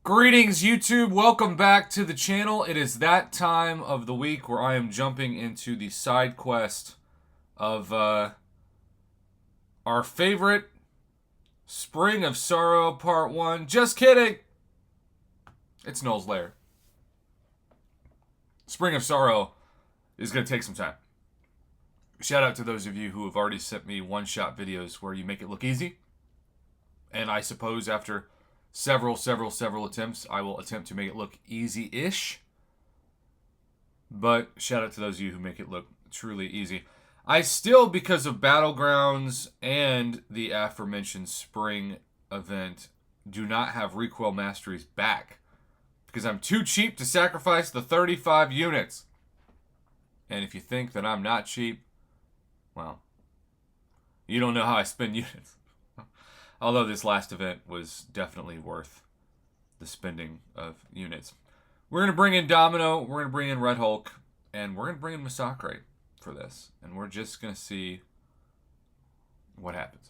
Greetings, YouTube. Welcome back to the channel. It is that time of the week where I am jumping into the side quest of our favorite Spring of Sorrow Part 1. Just kidding! It's Noel's Lair. Spring of Sorrow is going to take some time. Shout out to those of you who have already sent me one-shot videos where you make it look easy. And I suppose after several attempts, I will attempt to make it look easy-ish. But shout out to those of you who make it look truly easy. I still, because of Battlegrounds and the aforementioned spring event, do not have recoil masteries back. Because I'm too cheap to sacrifice the 35 units. And if you think that I'm not cheap, well, you don't know how I spend units. Although this last event was definitely worth the spending of units. We're going to bring in Domino, we're going to bring in Red Hulk, and we're going to bring in Massacre for this. And we're just going to see what happens.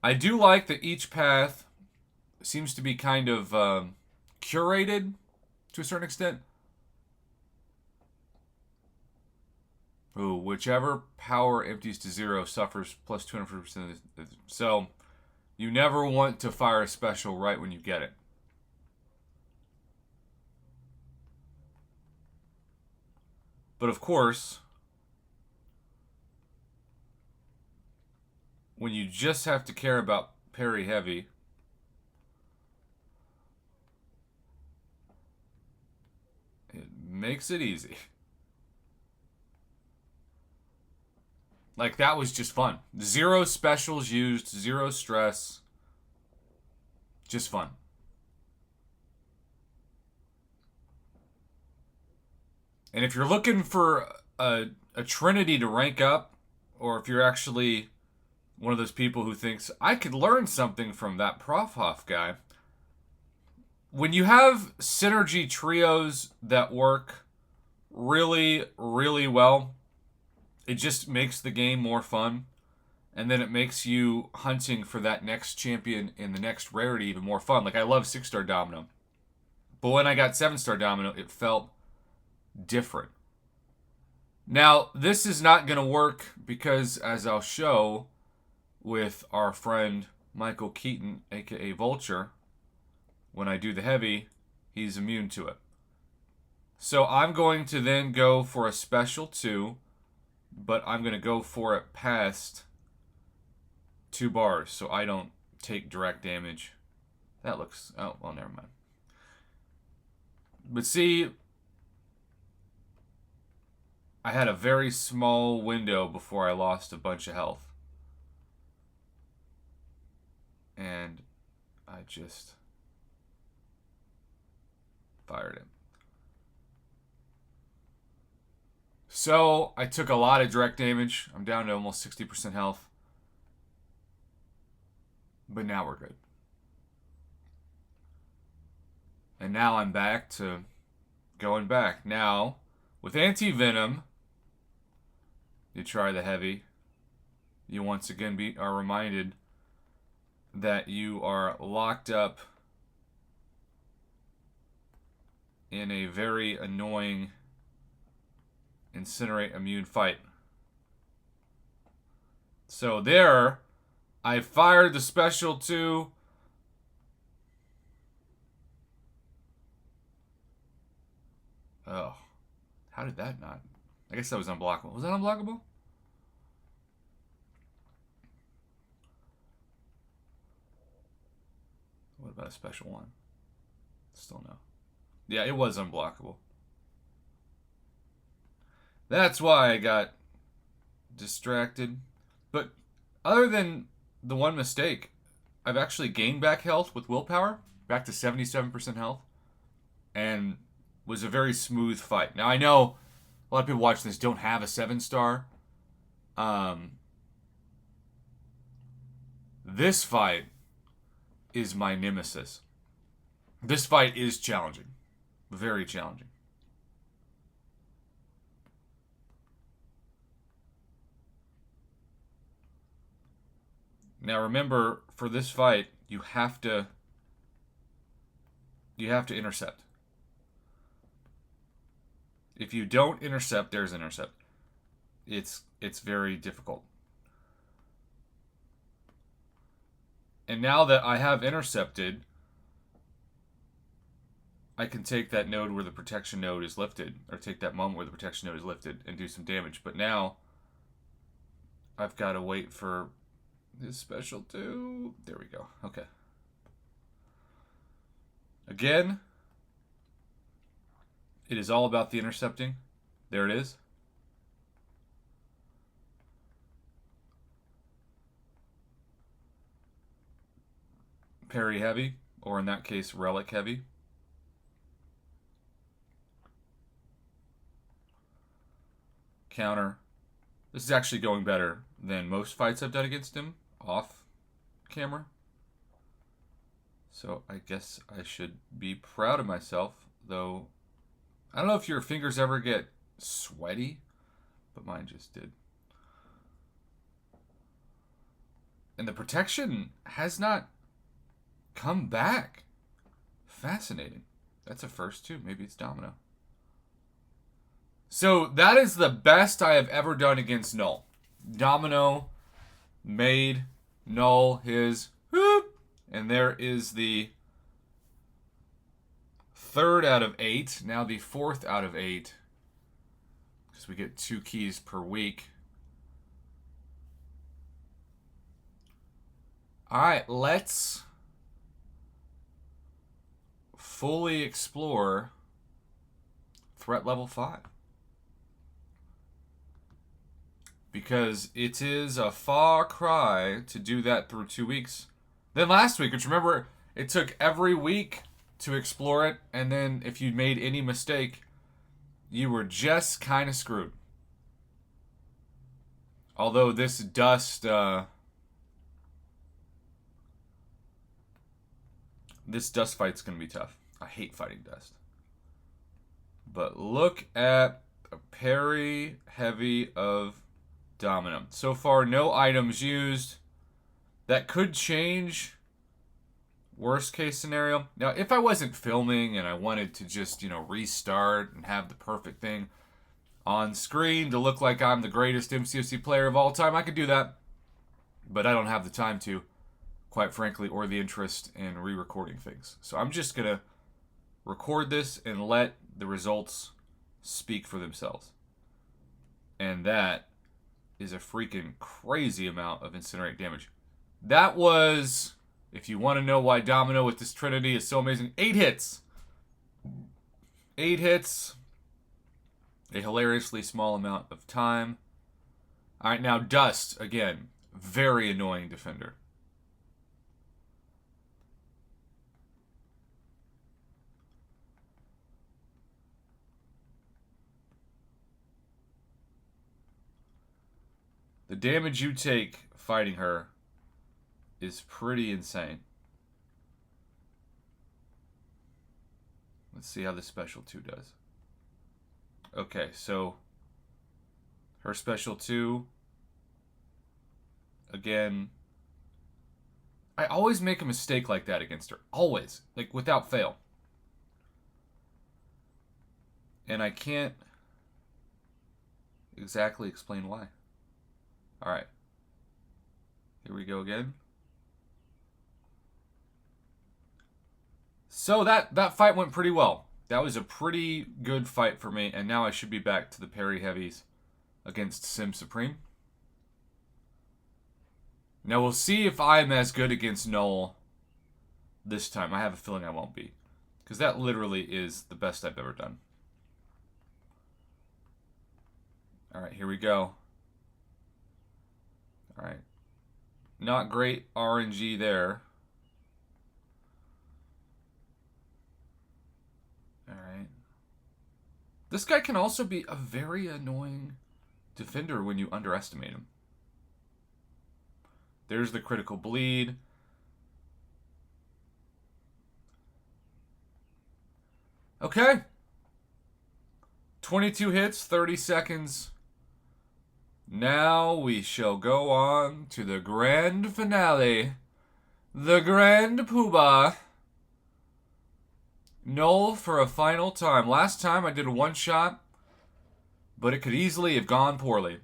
I do like that each path seems to be kind of curated to a certain extent. Ooh, whichever power empties to 0 suffers plus 250%. So, you never want to fire a special right when you get it. But of course, when you just have to care about parry heavy, it makes it easy. Like, that was just fun. 0 specials used, 0 stress. Just fun. And if you're looking for a trinity to rank up, or if you're actually one of those people who thinks, I could learn something from that Prof Hoff guy, when you have synergy trios that work really, really well, it just makes the game more fun. And then it makes you hunting for that next champion in the next rarity even more fun. Like, I love 6-star Domino. But when I got 7-star Domino, it felt different. Now, this is not going to work because, as I'll show with our friend Michael Keaton, aka Vulture, when I do the heavy, he's immune to it. So I'm going to then go for a special 2, but I'm going to go for it past 2 bars so I don't take direct damage. That looks... oh, well, never mind. But see, I had a very small window before I lost a bunch of health. And I just fired it. So, I took a lot of direct damage. I'm down to almost 60% health. But now we're good. And now I'm back to going back. Now, with Anti-Venom, you try the heavy. You once again are reminded that you are locked up in a very annoying Incinerate immune fight. So there, I fired the special 2. Oh, how did that not? I guess that was unblockable. Was that unblockable? What about a special 1? Still no. Yeah, it was unblockable. That's why I got distracted. But other than the one mistake, I've actually gained back health with willpower, back to 77% health, and was a very smooth fight. Now, I know a lot of people watching this don't have a 7-star. This fight is my nemesis. This fight is challenging. Very challenging. Now remember, for this fight, you have to intercept. If you don't intercept, there's intercept. It's very difficult. And now that I have intercepted, I can take that node where the protection node is lifted, or take that moment where the protection node is lifted and do some damage. But now I've got to wait for his special 2. There we go. Okay. Again, it is all about the intercepting. There it is. Parry heavy, or in that case, relic heavy. Counter. This is actually going better than most fights I've done against him off camera. So I guess I should be proud of myself, though I don't know if your fingers ever get sweaty, but mine just did. And the protection has not come back. Fascinating. That's a first too. Maybe it's domino. So that is the best I have ever done against Null. Domino made Null his whoop. And there is the 3rd out of 8. Now the 4th out of 8. Because we get 2 keys per week. Alright, let's fully explore threat level 5. Because it is a far cry to do that through 2 weeks. Then last week, which remember, it took every week to explore it, and then if you made any mistake, you were just kind of screwed. Although this dust, this dust fight's going to be tough. I hate fighting dust. But look at a parry heavy of domino. So far, no items used. That could change. Worst case scenario. Now, if I wasn't filming and I wanted to just, restart and have the perfect thing on screen to look like I'm the greatest MCOC player of all time, I could do that. But I don't have the time to, quite frankly, or the interest in re-recording things. So I'm just going to record this and let the results speak for themselves. And that is a freaking crazy amount of incinerate damage. That was, if you want to know why Domino with this Trinity is so amazing, 8 hits. 8 hits. A hilariously small amount of time. Alright, now Dust, again, very annoying defender. The damage you take fighting her is pretty insane. Let's see how the special 2 does. Okay, so her special 2, again, I always make a mistake like that against her. Always. Like, without fail. And I can't exactly explain why. Alright. Here we go again. So that fight went pretty well. That was a pretty good fight for me, and now I should be back to the parry heavies against Sim Supreme. Now we'll see if I'm as good against Null this time. I have a feeling I won't be, because that literally is the best I've ever done. Alright, here we go. Alright. Not great RNG there. Alright. This guy can also be a very annoying defender when you underestimate him. There's the critical bleed. Okay. 22 hits, 30 seconds. Now we shall go on to the grand finale. The grand poobah. Null for a final time. Last time I did a one shot, but it could easily have gone poorly.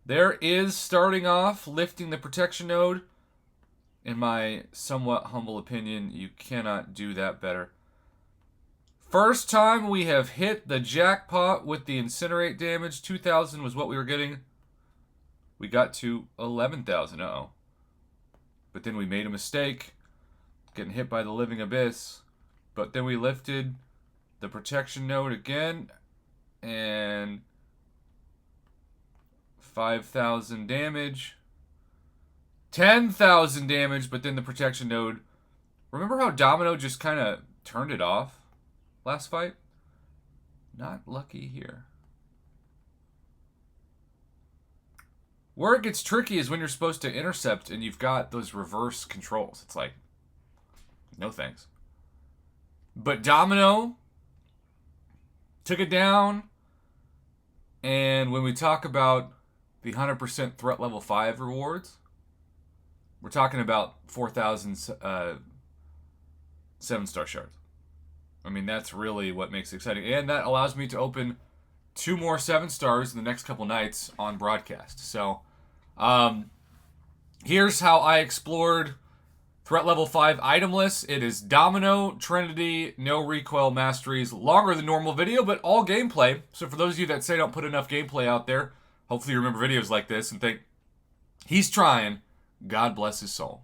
There is, starting off, lifting the protection node. In my somewhat humble opinion, you cannot do that better. First time we have hit the jackpot with the incinerate damage. 2,000 was what we were getting. We got to 11,000. Uh-oh. But then we made a mistake, getting hit by the living abyss. But then we lifted the protection node again, and 5,000 damage. 10,000 damage, but then the protection node. Remember how Domino just kind of turned it off last fight? Not lucky here. Where it gets tricky is when you're supposed to intercept and you've got those reverse controls. It's like, no thanks. But Domino took it down. And when we talk about the 100% threat level 5 rewards, we're talking about 4,000 7-star shards. I mean, that's really what makes it exciting. And that allows me to open 2 more 7-stars in the next couple nights on broadcast. So, here's how I explored threat level 5 itemless. It is Domino, Trinity, no recoil masteries. Longer than normal video, but all gameplay. So for those of you that say don't put enough gameplay out there, hopefully you remember videos like this and think, he's trying. God bless his soul.